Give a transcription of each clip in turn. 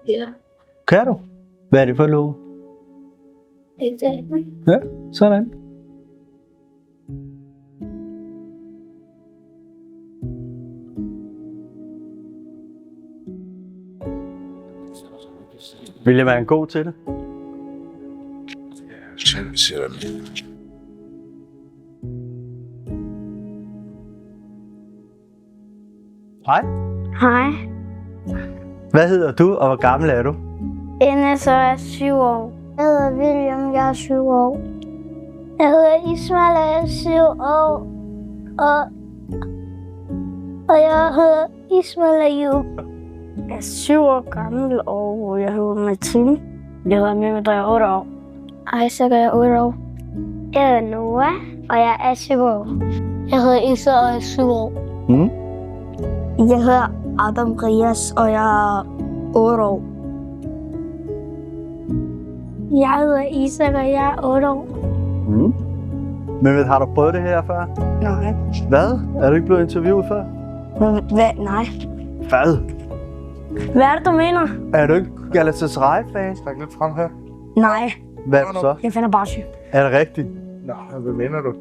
Ja. Kan du? Hvad er det for love? Eksamen. Ja, sådan. Vil jeg være en god til det? Selv siger det. Hej. Hej. Hvad hedder du, og hvor gammel er du? Enes og er 7 år. Jeg hedder William, jeg er 7 år. Jeg hedder Ismail, og jeg er 7 år. Og jeg hedder Ismail Ayub. Jeg er 7 år gammel, og jeg hedder Martin. Jeg hedder Mehmet, og jeg er 8 år. Isaac, og jeg er 8 år. Jeg hedder Noah, og jeg er 7 år. Jeg hedder Isa, og jeg er 7 år. Mm. Jeg hedder Adam Rias, og jeg er 8 år. Jeg hedder Isak, og jeg er 8 år. Mm. Men har du prøvet det her før? Nej. Hvad? Er du ikke blevet interviewet før? Hvad? Nej. Hvad? Hvad er det, du mener? Er du ikke Galatasaray-fan? Træk lidt frem her. Nej. Hvad så? Jeg finder bare til. Er det rigtigt? Nå, hvad mener du?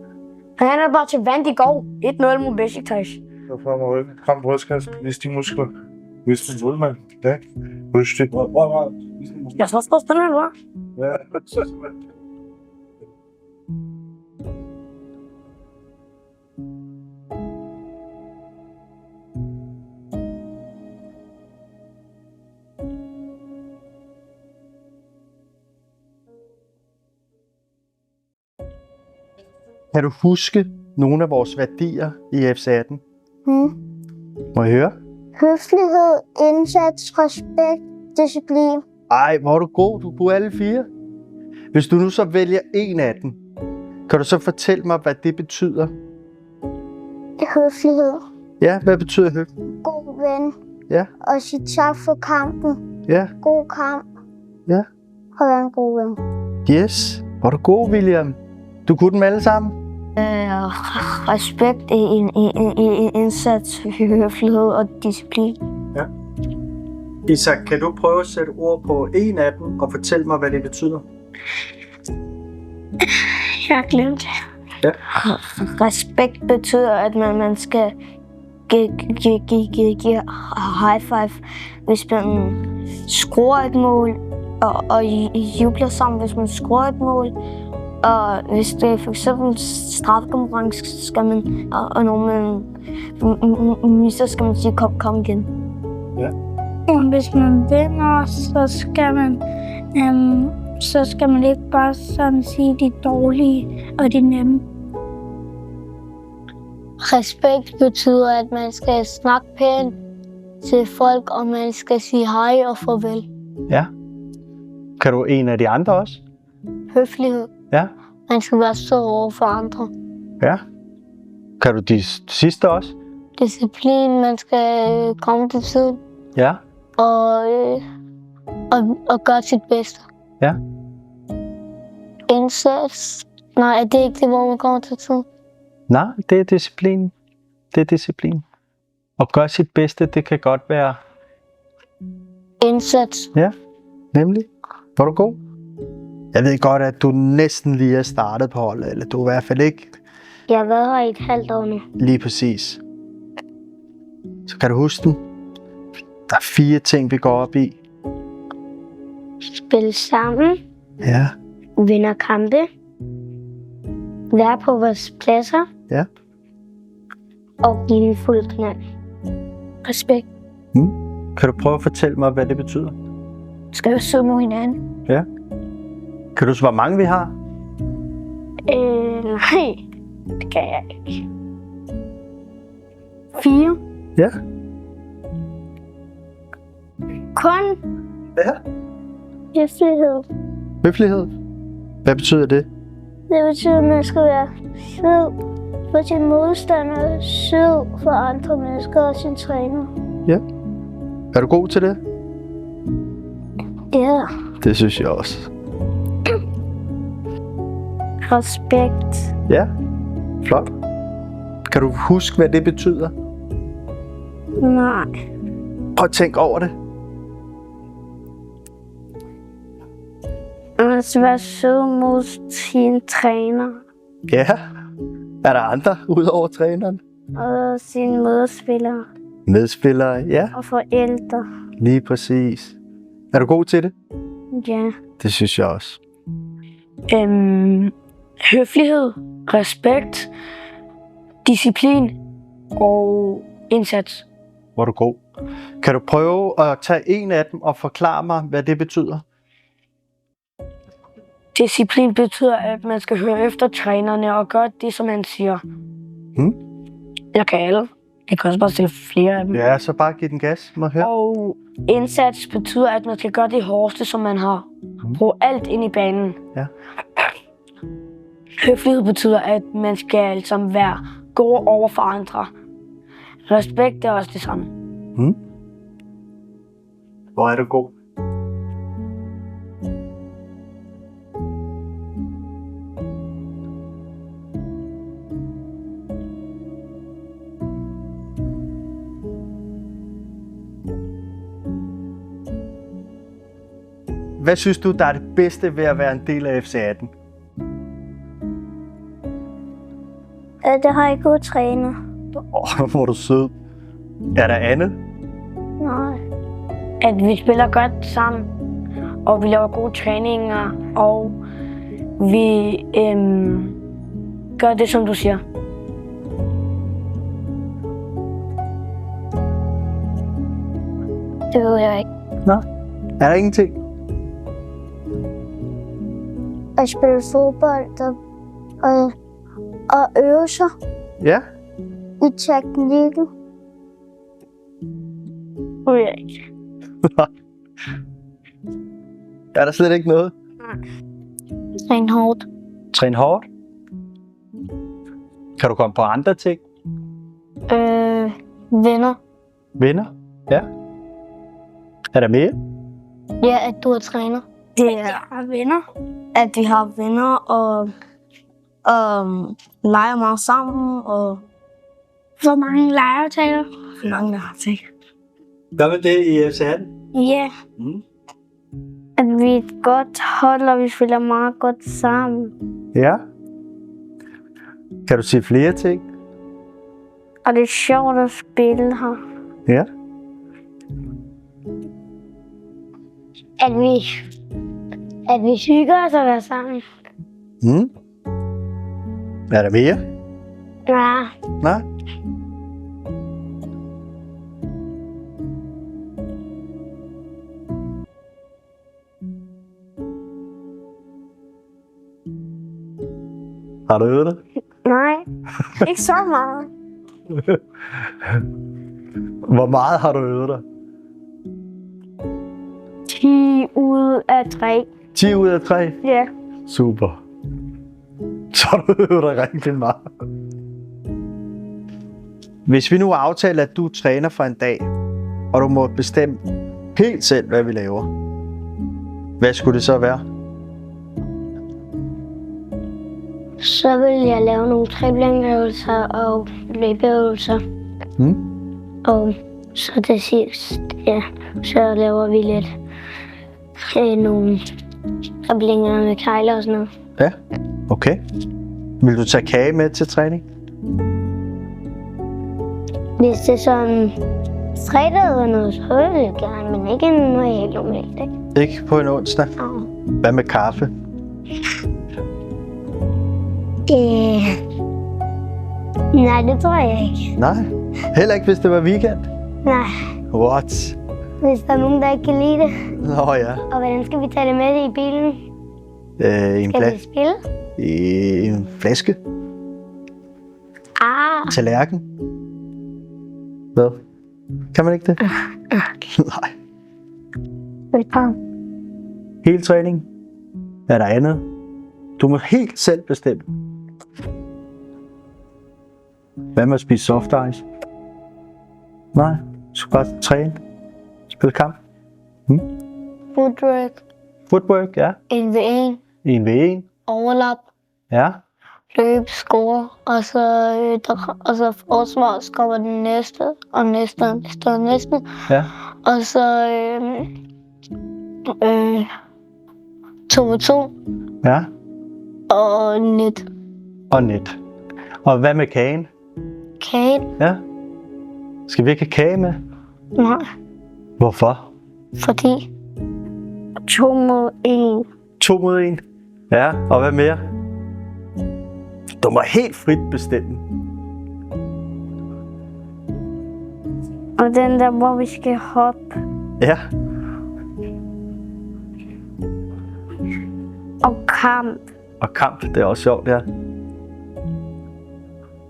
Han er bare til vand i går. 1-0 mod Besiktas. Så får man ryggen. Frem brystkassen. Vis de muskler. Vis din målmand. Ja. Husk det. Jeg så også den her, hva'? Ja. Kan du huske nogle af vores værdier i F18? Må jeg høre? Høflighed, indsats, respekt, disciplin. Ej, hvor er du god. Du kunne alle 4. Hvis du nu så vælger en af dem, kan du så fortælle mig, hvad det betyder? Høflighed. Ja, hvad betyder høflighed? God ven. Ja. Og sige tak for kampen. Ja. God kamp. Ja. Og være en god ven. Yes. Hvor er du god, William. Du kunne dem alle sammen. Respekt, indsats, høflighed og disciplin. Ja. Isak, kan du prøve at sætte ord på en af dem og fortælle mig, hvad det betyder? Jeg har glemt det. Ja. Respekt betyder, at man skal give high five, hvis man scorer et mål, og jubler sammen, hvis man scorer et mål. Og hvis det er for eksempel strafkonkurrence, skal man, og når man misser, skal man sige, kom igen. Ja. Hvis man vinder, så skal man ikke bare sådan sige de dårlige og de nemme. Respekt betyder, at man skal snakke pænt til folk, og man skal sige hej og farvel. Ja. Kan du en af de andre også? Høflighed. Ja. Man skal være sød over for andre. Ja. Kan du de sidste også? Disciplin, man skal komme til tiden. Ja. Og gøre sit bedste. Ja. Indsats. Nej, det er ikke det, hvor man kommer til tiden. Nej, det er disciplin. Det er disciplin. Og gøre sit bedste, det kan godt være... Indsats. Ja, nemlig. Var du god? Jeg ved godt, at du næsten lige er startet på holdet, eller du er i hvert fald ikke... Jeg har været her i et halvt år nu. Lige præcis. Så kan du huske den? Der er 4 ting, vi går op i. Spille sammen. Ja. Vinder kampe. Være på vores pladser. Ja. Og give en fuld knald. Respekt. Kan du prøve at fortælle mig, hvad det betyder? Skal vi søge mod hinanden? Ja. Kan du så, hvor mange vi har? Nej. Det kan jeg ikke. 4. Ja. Kun Ja. høflighed. Høflighed. Hvad betyder det? Det betyder, at man skal være sød for sin modstander, sød for andre mennesker og sin træner. Ja. Er du god til det? Ja. Det synes jeg også. Respekt. Ja. Flot. Kan du huske, hvad det betyder? Nej. Prøv at tænke over det. Man skal være sød mod sin træner Ja. Er der andre udover træneren? og sine medspillere Medspillere, ja. og forældre. Lige præcis. Er du god til det? Ja. Det synes jeg også. Høflighed, respekt, disciplin og indsats. Hvor er du god. Kan du prøve at tage en af dem og forklare mig, hvad det betyder? Disciplin betyder, at man skal høre efter trænerne og gøre det, som han siger. Jeg kan alle. Jeg kan også bare stille flere af dem. Ja, så bare giv den gas, må jeg høre. Og indsats betyder, at man skal gøre det hårdeste, som man har. Brug alt ind i banen. Ja. Høflighed betyder, at man skal altså være god over for andre. Respekt er også det samme. Hvor er du god. Hvad synes du, der er det bedste ved at være en del af FC18? Det har jeg god træner. Hvor er du sød. Er der andet? Nej. At vi spiller godt sammen, og vi laver gode træninger, og vi gør det, som du siger. Det ved jeg ikke. Nå. Er der ingenting? At spille fodbold og øve sig Ja. i teknikken. Det ved jeg ikke. Er der slet ikke noget? Træn hårdt. Træn hårdt. Kan du komme på andre ting? Venner. Venner? Ja. Er der mere? Ja, at du er træner. Det er venner. At vi har venner og leger meget sammen. Og Hvor mange legeaftaler? mange der har til. Hvad med det i FC18? Ja. At vi er et godt hold, og vi spiller meget godt sammen. Ja. Kan du sige flere ting? Og det er sjovt at spille her. Ja. At vi hygger os at være sammen. Er der mere? Ja. Nej. Har du øvet dig? Nej. Ikke så meget. Hvor meget har du øvet dig? 10 ud af 3. 10 ud af 3? Ja. Super. Så har du øvet dig rigtig meget. Hvis vi nu aftaler, at du er træner for en dag, og du må bestemme helt selv, hvad vi laver, hvad skulle det så være? Så vil jeg lave nogle driblingøvelser og løbeøvelser. Og så til sidst, ja, så laver vi lidt nogle driblinger med kejler og sådan noget. Ja, okay. Vil du tage kage med til træning? Hvis det er sådan fredag eller noget, så vil jeg gerne, men ikke noget helt normalt, ikke? Ikke på en onsdag? Hvad med kaffe? Nej, det tror jeg ikke. Nej, heller ikke, hvis det var weekend. Nej, What? hvis der er nogen, der ikke kan lide det. Nå ja. Og hvordan skal vi tage det med i bilen? En Skal vi spille? en flaske? Tallerken? Hvad? Kan man ikke det? Nej. Velkommen. Hele træning? Er der andet? Du må helt selv bestemme. Hvad med at spise soft ice? Nej, du skal bare træne. Spille kamp. Footwork. Footwork, ja. 1v1. 1v1. Overlap. Ja. Løb, score. Og så forsvar kommer den næste. Og næste og næste og næste. 2x2 Ja. og net. Og net. Og hvad med kagen? Kagen? Ja. Skal vi ikke have kage med? Nej, Hvorfor? fordi 2 mod 1. 2 mod 1. Ja, og hvad mere? Du må helt frit bestemme. Og den der, hvor vi skal hoppe. Ja. Og kamp. Og kamp, det er også sjovt, ja.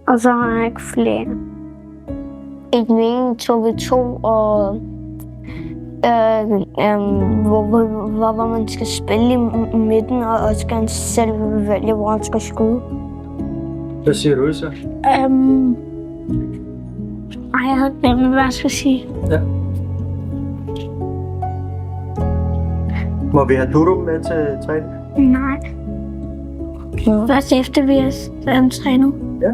Og så har jeg ikke flere. Ikke mening 2v2 og hvor man skal spille i midten, og også skal selv vælge, hvor han skal skyde. Hvad siger du så? Jeg har glemt, hvad jeg skal sige. Ja. Må vi have Dudu med til træning? Nej. Først efter vi har trænet. Ja.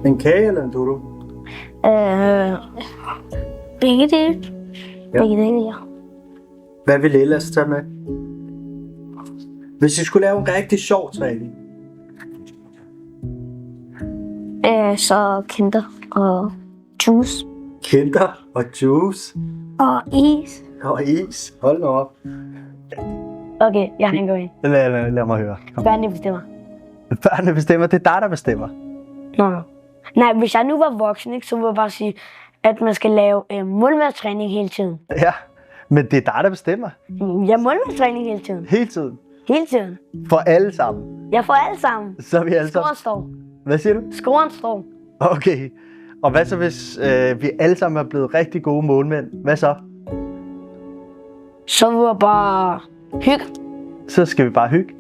En kage eller en Dudu? Begge dele. Ja. Begge dele, ja. Hvad vil ellers tage med? Hvis I skulle lave en rigtig sjov træning? Så Kinder og juice. Kinder og juice Og is. og is. Hold nu op. Okay, jeg kan gå ind. Lad mig høre. Kom. Børnene bestemmer. Børnene bestemmer, det er dig, der bestemmer. Nå. Nej, hvis jeg nu var voksen, ikke, så ville jeg bare sige, at man skal lave målmandstræning hele tiden. Ja, men det er dig, der bestemmer. Ja, målmandstræning hele tiden. Hele tiden. Hele tiden. For alle sammen. Jeg får alle sammen. Så er vi alle sammen. Scoren står. Hvad siger du? Scoren står. Okay. Og hvad så, hvis vi alle sammen er blevet rigtig gode målmænd? Hvad så? Så vil jeg bare hygge. Så skal vi bare hygge.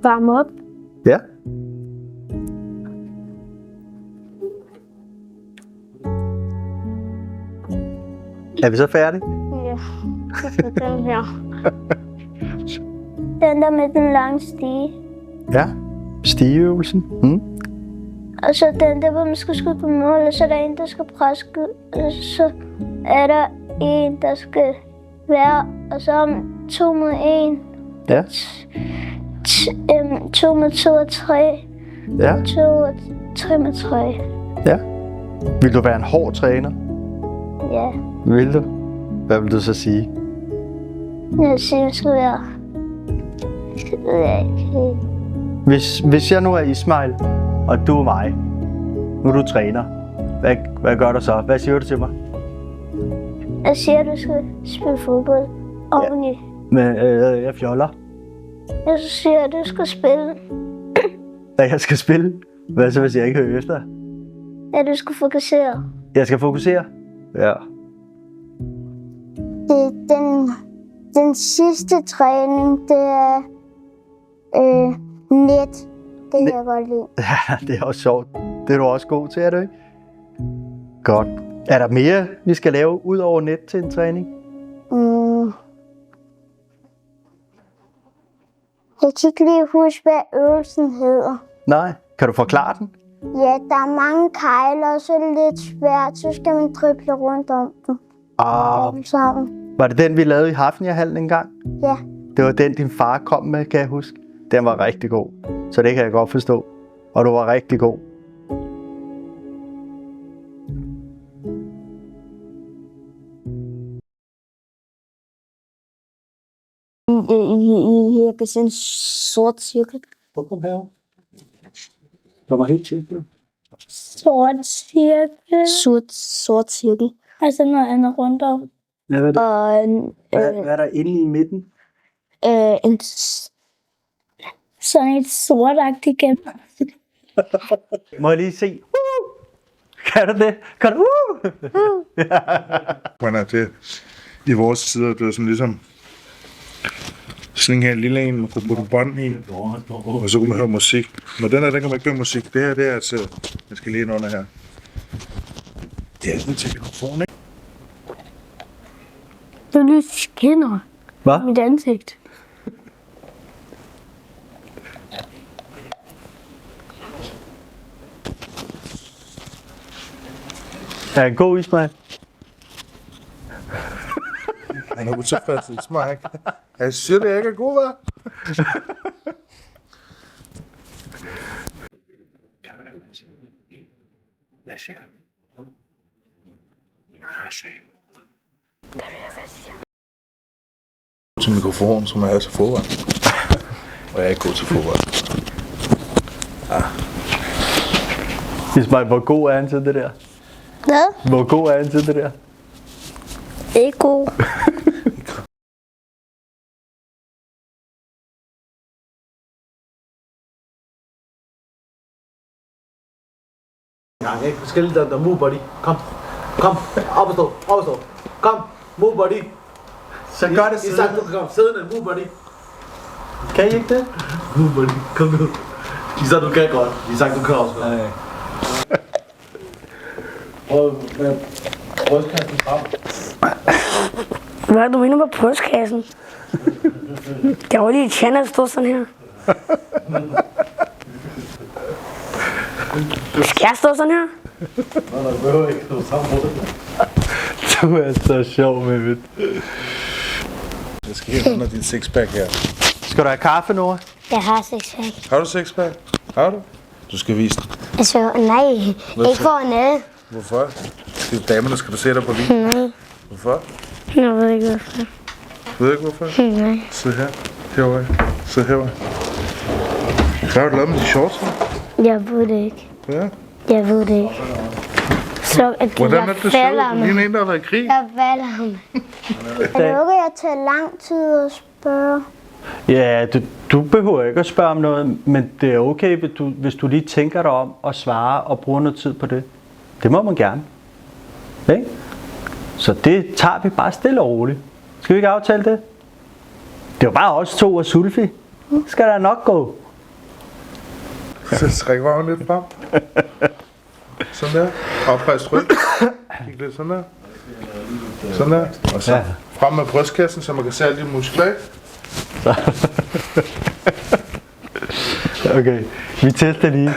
Varme op. Ja. Er vi så færdige? Ja, den her. Den der med den lange stige. Ja. Stigeøvelsen. Og så den der, hvor man skal skyde på mål, og så er der en, der skal presse skud, og så er der en, der skal være, og så om 2 mod 1, Ja. 2 mod 2 og 3, Ja. 2 og 3 mod 3. Ja. Vil du være en hård træner? Ja, Vil du? Hvad vil du så sige? jeg siger, det skal være. Det ved jeg ikke helt. Hvis jeg nu er Ismail, og du er mig, nu er du træner, hvad gør du så? Hvad siger du til mig? Jeg siger, du skal spille fodbold ordentligt. Men jeg fjoller. Jeg siger, du skal spille. At jeg skal spille? Hvad så, hvis jeg ikke hører efter? Ja, du skal fokusere. Jeg skal fokusere? Ja. Den sidste træning, det er net. Det kan jeg godt lide. Ja, det er også sjovt. Det er du også god til, er du ikke? Godt. Er der mere, vi skal lave ud over net til en træning? Jeg kan ikke lige huske, hvad øvelsen hedder. Nej. Kan du forklare den? Ja, der er mange kejler, og så er det lidt svært. Så skal man drible rundt om dem. Alle sammen. Var det den, vi lavede i Hafnia-hallen engang? Ja. Det var den, din far kom med, kan jeg huske. Den var rigtig god. Så det kan jeg godt forstå. Og du var rigtig god. Jeg kan se en sort cirkel. Kom her. Der var helt cirkel. Sort cirkel. Sort cirkel. Og så noget andet rundt om. Ja, hvad, er det? Og Hvad er der inde i midten? en Sådan et sortagtigt gennem. Må jeg lige se? Kan du det? Kan du? Men det, i vores tider, det var sådan ligesom sådan en lille en, man kunne putte bånd i, og så kunne man høre musik. Men den her, den kan man ikke høre musik. Det her, det er altså, jeg skal lige ind under her. Det er sådan til mikrofonen, ikke? Du lige skinner Hvad? mit ansigt. Er en god, Ismail? Han er utilfreds med mig. Jeg siger det, jeg ikke er god, hva'? Til mikrofonen, som er til fodbold. Og jeg er ikke god til fodbold. Ismail, hvor god er han til det der? Hvad? Hvor god er han til det der? Ikke god. Ja, ikke? Skal der move body. Kom. Kom. Op og stå. Op og stå. Kom. Move body. Så gør det I sagt, du kan komme siddende. Move body. Kan I ikke det? Move body. Kom nu. I sagt, du kan godt. I sagt, du kan også godt. Nej. Prøv med brystkassen frem. Hvad er det, du mener med brystkassen? Det var lige et chance at stå sådan her. Skal jeg stå sådan her? Nej, du behøver ikke. Du er sammen på det. Du er så sjov, Mehmet. Jeg skal helt under din sixpack her. Skal du have kaffe, Nora? Jeg har sexpack. Har du sixpack? Har du? Du skal vise den. Altså, nej. Ikke for noget. Hvorfor? Det er damerne, skal du se dig på lige. Nej. Hvorfor? Jeg ved ikke hvorfor. Ved du ikke hvorfor? Nej. Sid her. Herovre. Sid herovre. Hvad har du lavet med de shorts? Jeg ved det ikke. Ja. Jeg ved det ikke. Så at Hvordan er jeg det, du falder ser ud? Du mig. ligner en, der har været i krig. Jeg falder ham. Er det okay, at tage lang tid at spørge? Ja, du behøver ikke at spørge om noget, men det er okay, hvis du lige tænker dig om at svare og bruger noget tid på det. Det må man gerne. Ikke? Så det tager vi bare stille og roligt. Skal vi ikke aftale det? Det er jo bare os to og Sulfi. Skal der nok gå? Så træk varmen lidt frem. Sådan der. Oprejst ryg. Kig lidt sådan der. Sådan der. Og så frem med brystkassen, så man kan se alle de muskler, ikke? Okay, vi tester lige.